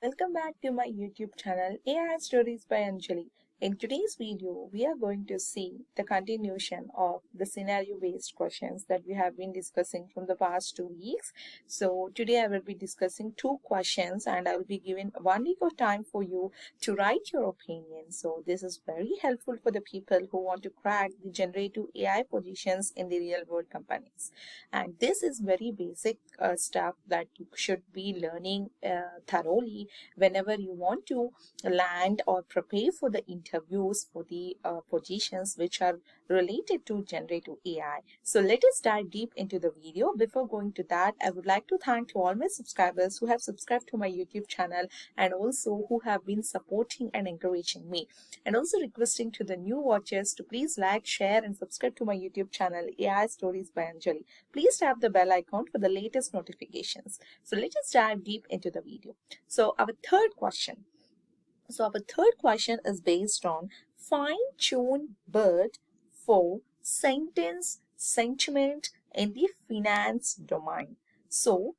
Welcome back to my YouTube channel AI Stories by Anjali. In today's video, we are going to see the continuation of the scenario-based questions that we have been discussing from the past 2 weeks. So today I will be discussing 2 questions and I will be giving 1 week of time for you to write your opinion. So this is very helpful for the people who want to crack the generative AI positions in the real world companies. And this is very basic stuff that you should be learning thoroughly whenever you want to land or prepare for the interviews for the positions which are related to generative AI. So let us dive deep into the video. Before going to that, I would like to thank to all my subscribers who have subscribed to my YouTube channel and also who have been supporting and encouraging me. And also requesting to the new watchers to please like, share and subscribe to my YouTube channel AI Stories by Anjali. Please tap the bell icon for the latest notifications. So let us dive deep into the video. So our third question is based on fine-tune BERT for sentence sentiment in the finance domain. So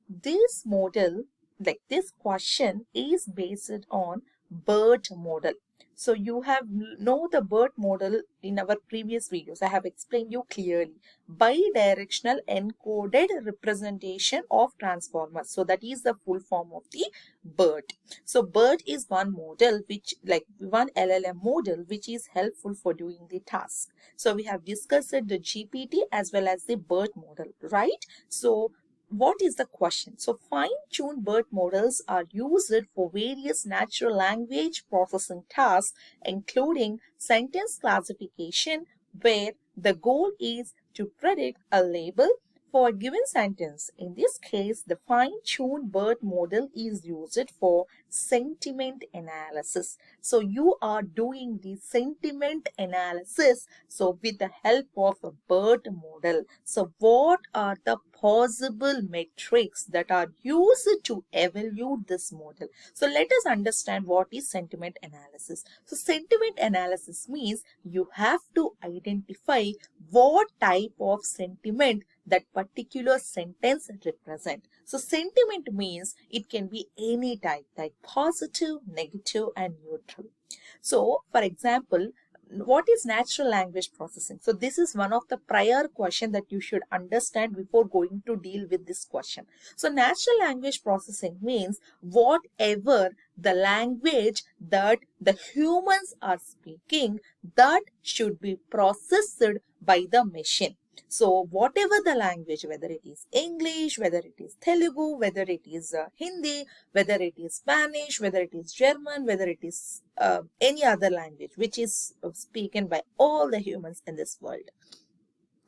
this model, like this question, is based on BERT model. So you have know the BERT model in our previous videos. I have explained you clearly. Bidirectional encoded representation of transformers. So that is the full form of the BERT. So BERT is one model which, like one LLM model, which is helpful for doing the task. So we have discussed the GPT as well as the BERT model, right? So what is the question? So fine-tuned BERT models are used for various natural language processing tasks, including sentence classification, where the goal is to predict a label for a given sentence. In this case, the fine-tuned BERT model is used for sentiment analysis. So you are doing the sentiment analysis with the help of a BERT model. So what are the possible metrics that are used to evaluate this model? So let us understand what is sentiment analysis. So sentiment analysis means you have to identify what type of sentiment that particular sentence represent. So sentiment means it can be any type, like positive, negative and neutral. So for example, what is natural language processing? So this is one of the prior question that you should understand before going to deal with this question. So natural language processing means whatever the language that the humans are speaking, that should be processed by the machine. So whatever the language, whether it is English, whether it is Telugu, whether it is Hindi, whether it is Spanish, whether it is German, whether it is any other language which is spoken by all the humans in this world.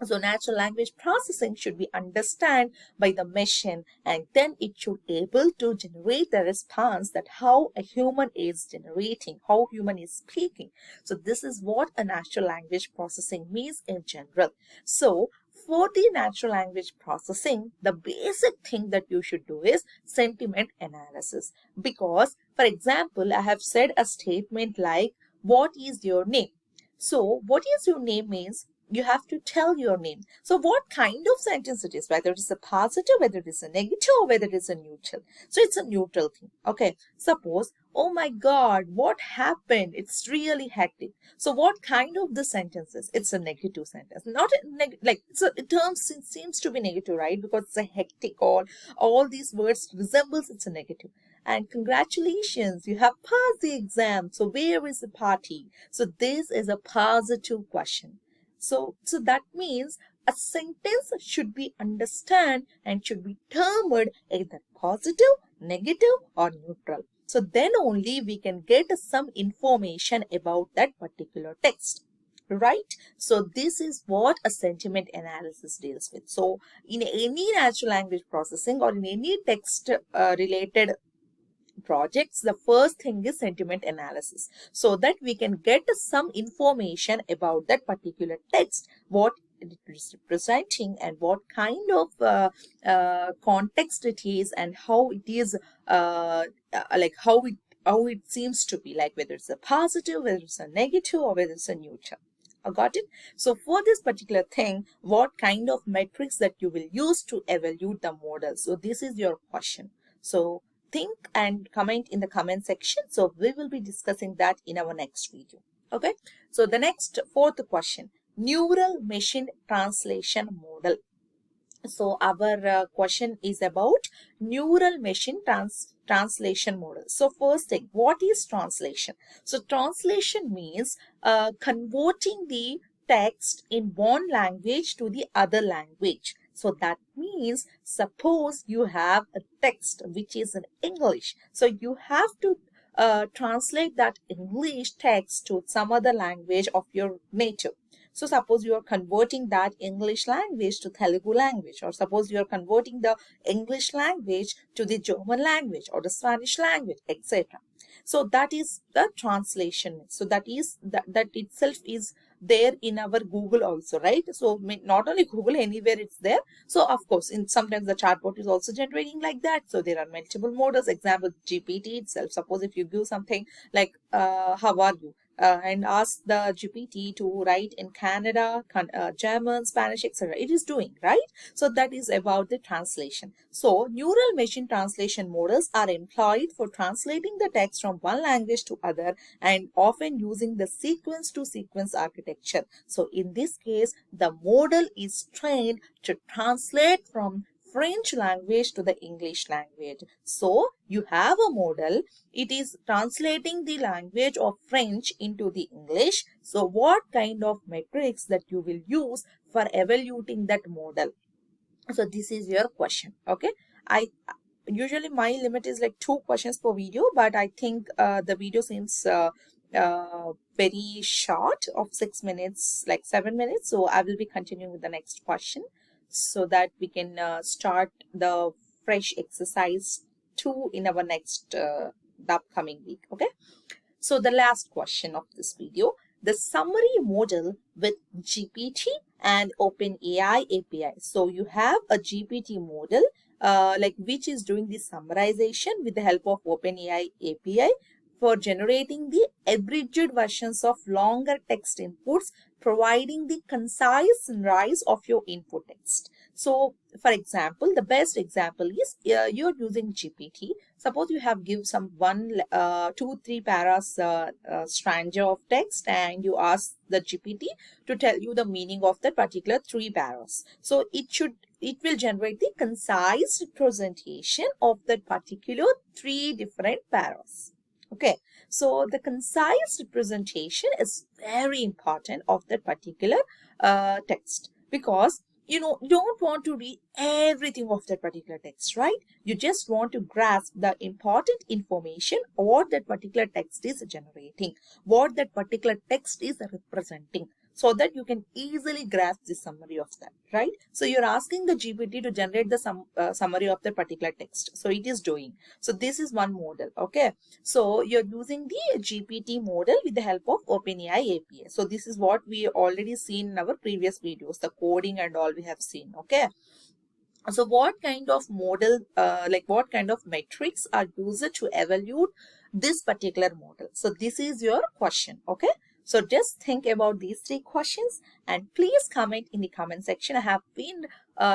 So natural language processing should be understood by the machine, and then it should be able to generate the response that how a human is generating, how human is speaking. So this is what a natural language processing means in general. So for the natural language processing, the basic thing that you should do is sentiment analysis. Because, for example, I have said a statement like, what is your name? So what is your name means you have to tell your name. So what kind of sentence it is, whether it is a positive, whether it is a negative, or whether it is a neutral. So it's a neutral thing. Okay. Suppose, oh my God, what happened? It's really hectic. So what kind of the sentence is? It's a negative sentence. Not like so it terms seems to be negative, right? Because it's a hectic, or all these words resembles it's a negative. And congratulations, you have passed the exam. So where is the party? So this is a positive question. So that means a sentence should be understood and should be termed either positive, negative or neutral. So then only we can get some information about that particular text. Right? So this is what a sentiment analysis deals with. So in any natural language processing or in any text related projects, the first thing is sentiment analysis, so that we can get some information about that particular text, what it is representing and what kind of context it is, and how it is like how it seems to be, like whether it's a positive, whether it's a negative, or whether it's a neutral. Got it? So for this particular thing, what kind of metrics that you will use to evaluate the model? So this is your question. So think and comment in the comment section. So we will be discussing that in our next video. Okay. So the next fourth question, neural machine translation model. So our question is about neural machine translation model. So first thing, what is translation? So translation means converting the text in one language to the other language. So that means suppose you have a text which is in English. So you have to translate that English text to some other language of your native. So suppose you are converting that English language to Telugu language, or suppose you are converting the English language to the German language or the Spanish language, etc. So that is the translation. So that itself is there in our Google also, right? So not only Google, anywhere it's there. So of course, sometimes the chatbot is also generating like that. So there are multiple models. Example, GPT itself. Suppose if you give something like, how are you? And ask the GPT to write in Canada, German, Spanish, etc. It is doing, right? So that is about the translation. So neural machine translation models are employed for translating the text from one language to other and often using the sequence to sequence architecture. So in this case, the model is trained to translate from French language to the English language. So you have a model, it is translating the language of French into the English. So what kind of metrics that you will use for evaluating that model? So this is your question. Okay, I usually my limit is like 2 questions per video, but I think the video seems very short of 6 minutes, like 7 minutes. So I will be continuing with the next question so that we can start the fresh exercise 2 in our next the upcoming week. Okay, so the last question of this video, the summary model with GPT and OpenAI API. So you have a GPT model like which is doing the summarization with the help of OpenAI API for generating the abridged versions of longer text inputs, providing the concise summarize of your input text. So for example, the best example is you're using GPT. Suppose you have give some 2-3 paras strand of text and you ask the GPT to tell you the meaning of that particular 3 paras. So it will generate the concise representation of that particular 3 different paras. Okay, so the concise representation is very important of that particular text, because you don't want to read everything of that particular text, right? You just want to grasp the important information what that particular text is generating, what that particular text is representing, so that you can easily grasp the summary of that, right? So you're asking the GPT to generate the summary of the particular text. So it is doing. So this is one model. Okay. So you're using the GPT model with the help of OpenAI API. So this is what we already seen in our previous videos, the coding and all we have seen. Okay. So what kind of model, what kind of metrics are used to evaluate this particular model? So this is your question. Okay. So just think about these 3 questions and please comment in the comment section. I have been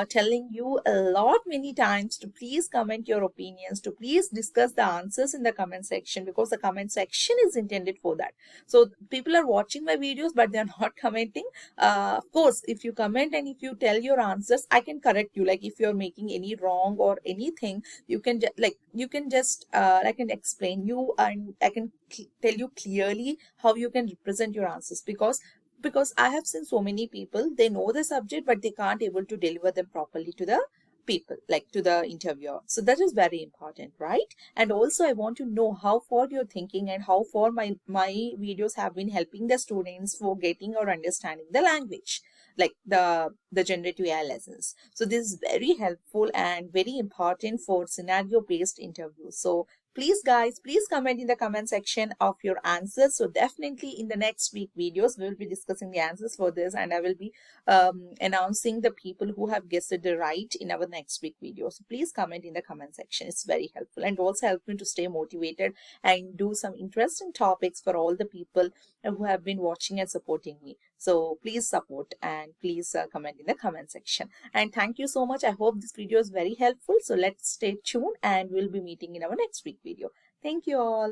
telling you a lot many times to please comment your opinions, to please discuss the answers in the comment section, because the comment section is intended for that. So people are watching my videos but they are not commenting. Of course, if you comment and if you tell your answers, I can correct you. Like if you're making any wrong or anything, you can I can explain you and I can tell you clearly how you can represent your answers, because I have seen so many people, they know the subject but they can't able to deliver them properly to the people, like to the interviewer. So that is very important, right? And also I want to know how far you're thinking and how far my videos have been helping the students for getting or understanding the language, like the generative AI lessons. So this is very helpful and very important for scenario based interviews. So Please guys, please comment in the comment section of your answers. So definitely in the next week videos, we will be discussing the answers for this, and I will be announcing the people who have guessed it right in our next week video. So please comment in the comment section. It's very helpful and also help me to stay motivated and do some interesting topics for all the people who have been watching and supporting me. So please support and please comment in the comment section. And thank you so much. I hope this video is very helpful. So let's stay tuned and we'll be meeting in our next week video. Thank you all.